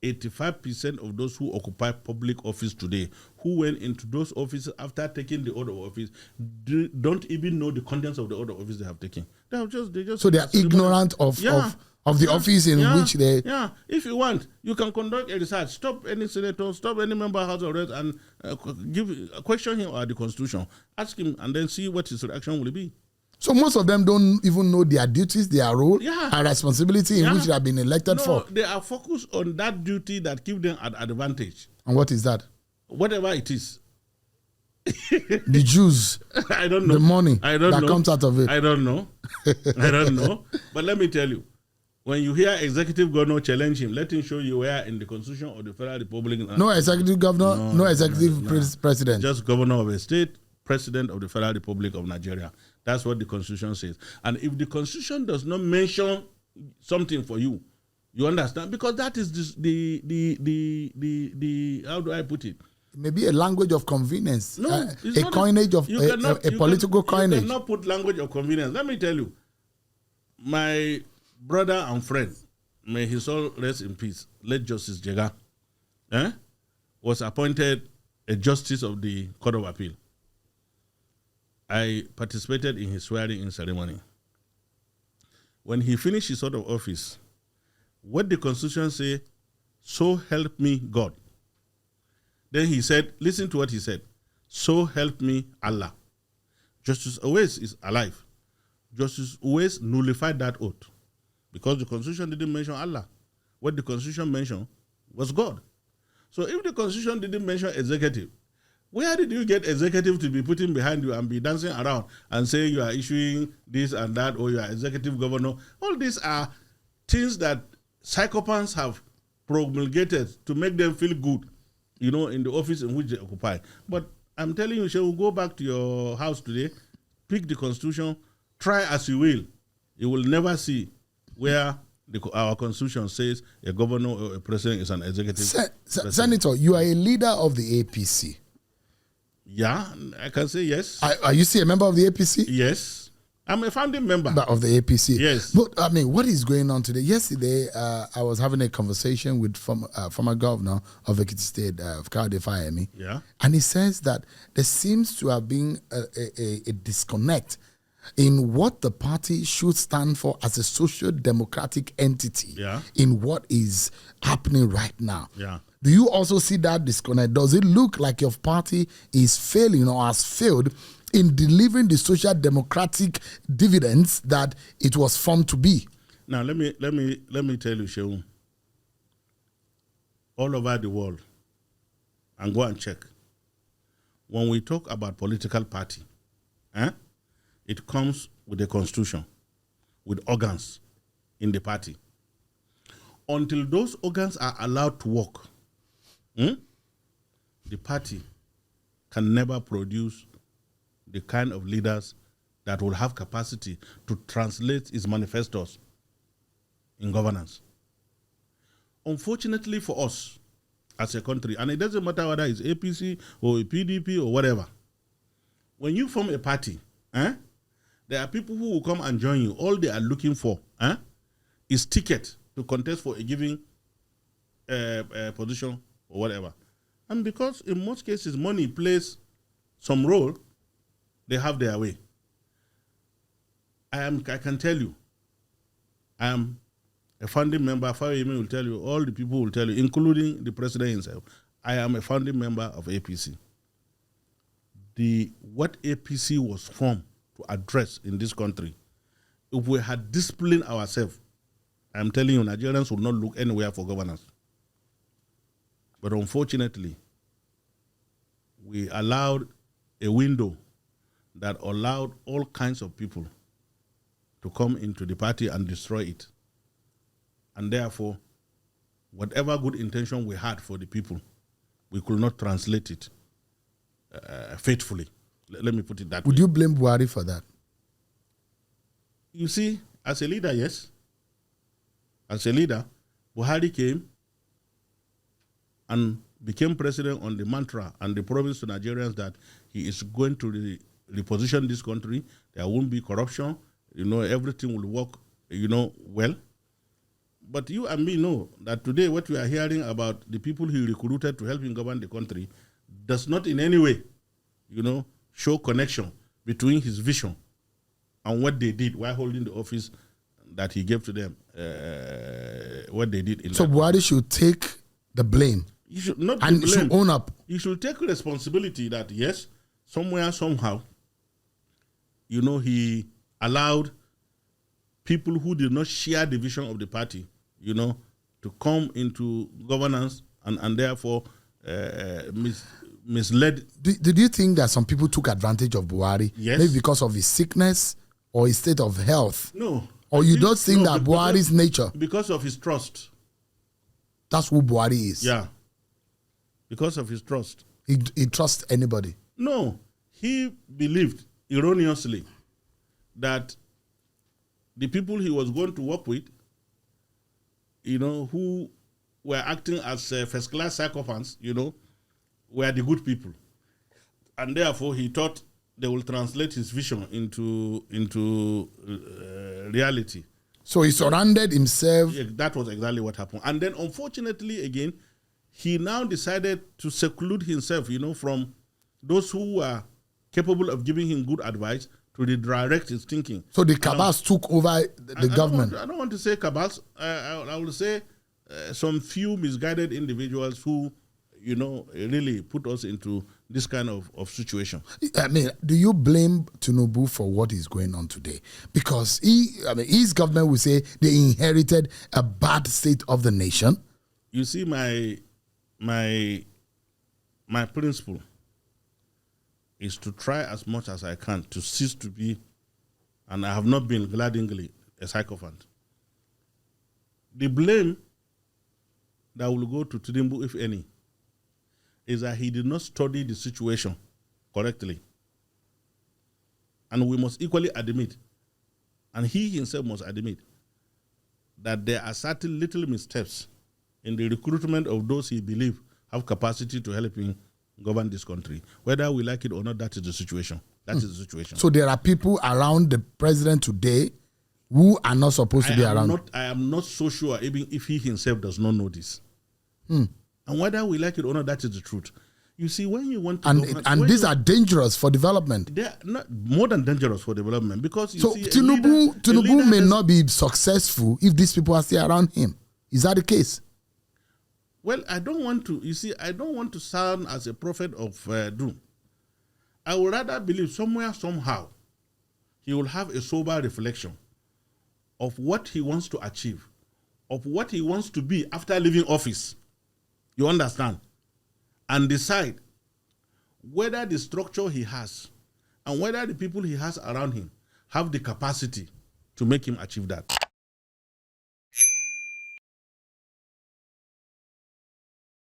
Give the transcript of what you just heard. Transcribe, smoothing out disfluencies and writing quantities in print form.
85% of those who occupy public office today, who went into those offices after taking the oath of office, don't even know the contents of the oath of office they have taken. They just. So they are ignorant of the office in which they. Yeah, if you want, you can conduct a research. Stop any senator, stop any member of House of Reps, and question him about the Constitution. Ask him, and then see what his reaction will be. So most of them don't even know their duties, their role, and responsibility in which they have been elected for. They are focused on that duty that gives them an advantage. And what is that? Whatever it is. The Jews. I don't know. The money that comes out of it. I don't know. But let me tell you, when you hear executive governor challenge him, let him show you where in the Constitution of the Federal Republic. No executive governor, no executive president. Just governor of a state, president of the Federal Republic of Nigeria. That's what the Constitution says. And if the Constitution does not mention something for you, you understand? Because that is the how do I put it? Maybe a language of convenience. No, a coinage of a political coinage. You cannot put language of convenience. Let me tell you, my brother and friend, may his soul rest in peace, late Justice Jega, was appointed a justice of the Court of Appeal. I participated in his swearing-in ceremony. When he finished his oath of office, what the Constitution say, so help me God. Then he said, listen to what he said, so help me Allah. Justice Owais is alive. Justice Owais nullified that oath because the Constitution didn't mention Allah. What the Constitution mentioned was God. So if the Constitution didn't mention executive, where did you get executive to be putting behind you and be dancing around and saying you are issuing this and that or you are executive governor? All these are things that psychopaths have promulgated to make them feel good, in the office in which they occupy. But I'm telling you, shall we go back to your house today, pick the Constitution, try as you will never see where our Constitution says a governor or a president is an executive. Senator, you are a leader of the APC. Yeah, I can say yes. Are you still a member of the APC? Yes. I'm a founding member of the APC. Yes. But, what is going on today? Yesterday, I was having a conversation with former governor of Ekiti State, Kayode Fayemi. Yeah. And he says that there seems to have been a disconnect in what the party should stand for as a social democratic entity in what is happening right now. Yeah. Do you also see that disconnect? Does it look like your party is failing or has failed in delivering the social democratic dividends that it was formed to be? Now let me tell you, Shehu. All over the world, and go and check. When we talk about political party, it comes with a constitution, with organs in the party. Until those organs are allowed to work, the party can never produce the kind of leaders that will have capacity to translate its manifestos in governance. Unfortunately for us as a country, and it doesn't matter whether it's APC or a PDP or whatever, when you form a party, there are people who will come and join you. All they are looking for is ticket to contest for a given position or whatever. And because in most cases money plays some role, they have their way. I can tell you, I am a founding member. Fayemi will tell you, all the people will tell you, including the president himself, I am a founding member of APC. What APC was formed to address in this country, if we had disciplined ourselves, I'm telling you, Nigerians will not look anywhere for governance. But unfortunately, we allowed a window that allowed all kinds of people to come into the party and destroy it. And therefore, whatever good intention we had for the people, we could not translate it faithfully. Let me put it that way. Would you blame Buhari for that? You see, as a leader, yes. As a leader, Buhari came and became president on the mantra and the promise to Nigerians that he is going to reposition this country. There won't be corruption. Everything will work, well. But you and me know that today what we are hearing about the people he recruited to help him govern the country does not in any way, show connection between his vision and what they did while holding the office that he gave to them. What they did. So Buhari should take the blame. He should not and blame. Should own up. He should take responsibility that yes, somewhere, somehow, he allowed people who did not share the vision of the party, to come into governance and therefore misled. Did you think that some people took advantage of Buhari? Yes. Maybe because of his sickness or his state of health? No. Or you don't think that Buhari's nature? Because of his trust. That's who Buhari is? Yeah. Because of his trust. He trusts anybody? No. He believed, erroneously, that the people he was going to work with, who were acting as first-class sycophants, were the good people. And therefore, he thought they will translate his vision into reality. So he surrounded himself. Yeah, that was exactly what happened. And then, unfortunately, again, he now decided to seclude himself, from those who were capable of giving him good advice to redirect his thinking. So the cabals took over the government. I don't want to say cabals. I will say some few misguided individuals who, really put us into this kind of situation. I mean, do you blame Tinubu for what is going on today? Because his government will say they inherited a bad state of the nation. You see, my principle is to try as much as I can to cease to be, and I have not been glaringly a sycophant. The blame that will go to Tinubu, if any, is that he did not study the situation correctly. And we must equally admit, and he himself must admit, that there are certain little missteps in the recruitment of those he believes have capacity to help him govern this country. Whether we like it or not, that is the situation. That is the situation. So there are people around the president today who are not supposed to be around. I am not so sure, even if he himself does not know this. And whether we like it or not, that is the truth. You see, when you want to... And these are dangerous for development. They are not more than dangerous for development because... So Tinubu may not be successful if these people are still around him. Is that the case? Well, I don't want to sound as a prophet of doom. I would rather believe somewhere, somehow, he will have a sober reflection of what he wants to achieve, of what he wants to be after leaving office. You understand? And decide whether the structure he has and whether the people he has around him have the capacity to make him achieve that.